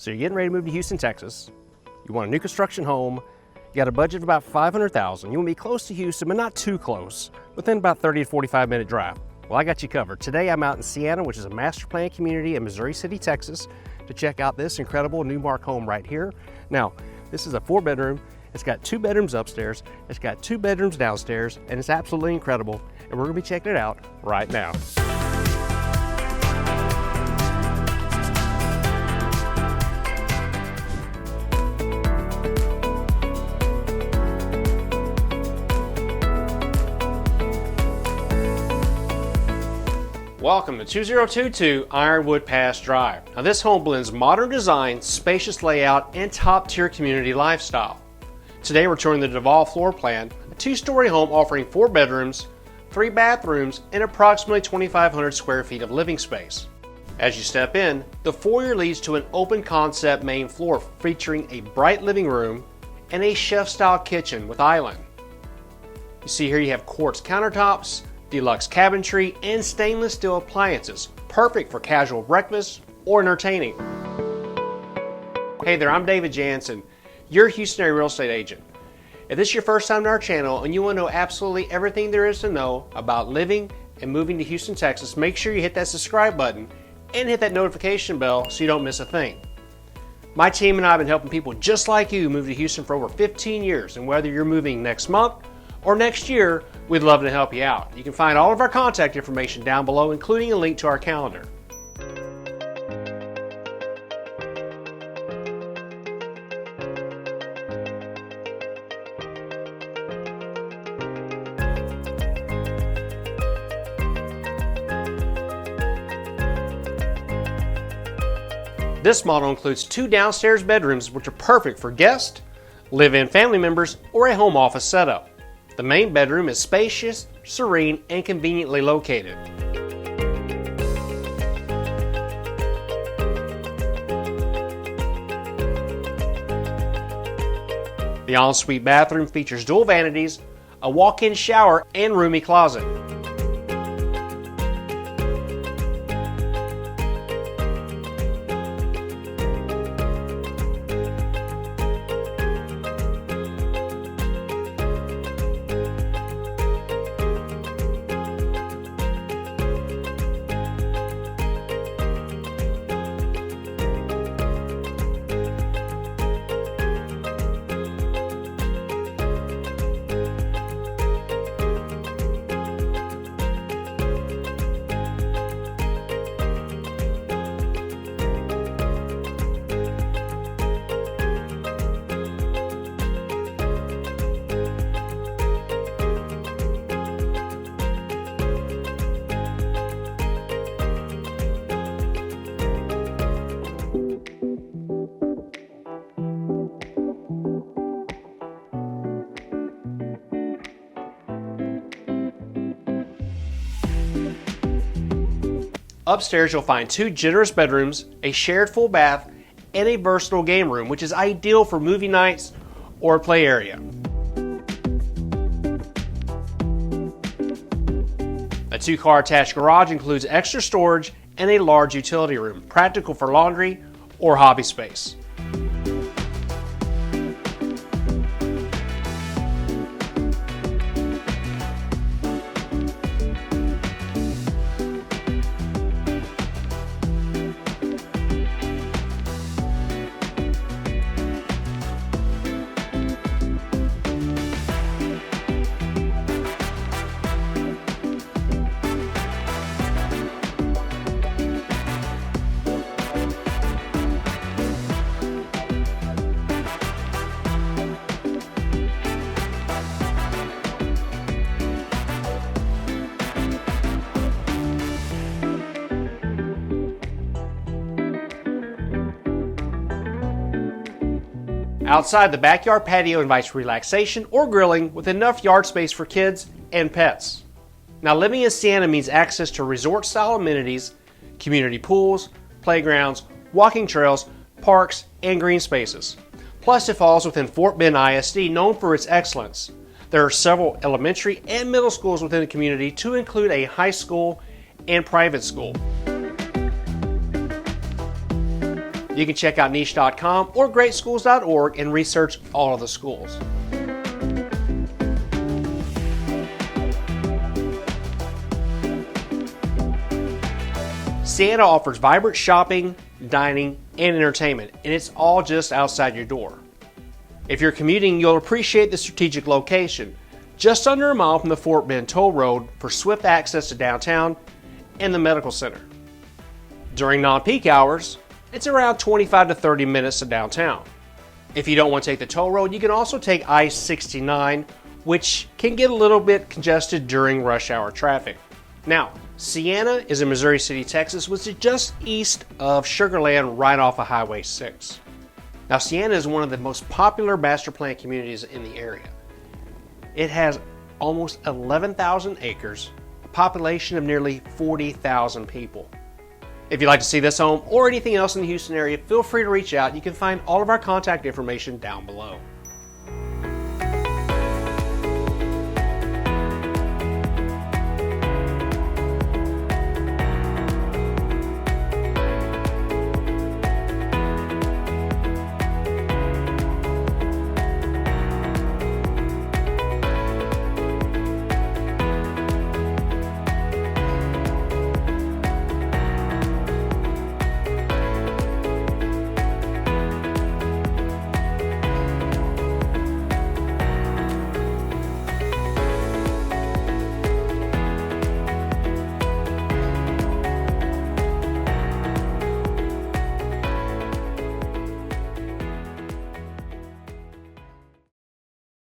So you're getting ready to move to Houston, Texas. You want a new construction home. You got a budget of about $500,000. You want to be close to Houston, but not too close, within about 30 to 45-minute drive. Well, I got you covered. Today I'm out in Sienna, which is a master plan community in Missouri City, Texas, to check out this incredible Newmark home right here. Now, this is a 4-bedroom. It's got 2 bedrooms upstairs. It's got 2 bedrooms downstairs, and it's absolutely incredible. And we're gonna be checking it out right now. Welcome to 2022 Ironwood Pass Drive. Now this home blends modern design, spacious layout, and top-tier community lifestyle. Today we're touring the Duval floor plan, a 2-story home offering 4 bedrooms, 3 bathrooms, and approximately 2,500 square feet of living space. As you step in, the foyer leads to an open concept main floor featuring a bright living room and a chef-style kitchen with island. You see here you have quartz countertops, deluxe cabinetry, and stainless steel appliances, perfect for casual breakfast or entertaining. Hey there, I'm David Jansen, your Houston area real estate agent. If this is your first time to our channel and you want to know absolutely everything there is to know about living and moving to Houston, Texas, make sure you hit that subscribe button and hit that notification bell so you don't miss a thing. My team and I have been helping people just like you move to Houston for over 15 years, and whether you're moving next month or next year, we'd love to help you out. You can find all of our contact information down below, including a link to our calendar. This model includes 2 downstairs bedrooms, which are perfect for guests, live-in family members, or a home office setup. The main bedroom is spacious, serene, and conveniently located. The ensuite bathroom features dual vanities, a walk-in shower, and roomy closet. Upstairs you'll find 2 generous bedrooms, a shared full bath, and a versatile game room, which is ideal for movie nights or play area. A 2-car attached garage includes extra storage and a large utility room, practical for laundry or hobby space. Outside, the backyard patio invites relaxation or grilling with enough yard space for kids and pets. Now, living in Sienna means access to resort-style amenities, community pools, playgrounds, walking trails, parks, and green spaces. Plus, it falls within Fort Bend ISD, known for its excellence. There are several elementary and middle schools within the community, to include a high school and private school. You can check out niche.com or greatschools.org and research all of the schools. Sienna offers vibrant shopping, dining, and entertainment, and it's all just outside your door. If you're commuting, you'll appreciate the strategic location, just under a mile from the Fort Bend toll road for swift access to downtown and the medical center. During non-peak hours, it's around 25 to 30 minutes to downtown. If you don't want to take the toll road, you can also take I-69, which can get a little bit congested during rush hour traffic. Now, Sienna is in Missouri City, Texas, which is just east of Sugar Land right off of Highway 6. Now, Sienna is one of the most popular master plan communities in the area. It has almost 11,000 acres, a population of nearly 40,000 people. If you'd like to see this home or anything else in the Houston area, feel free to reach out. You can find all of our contact information down below.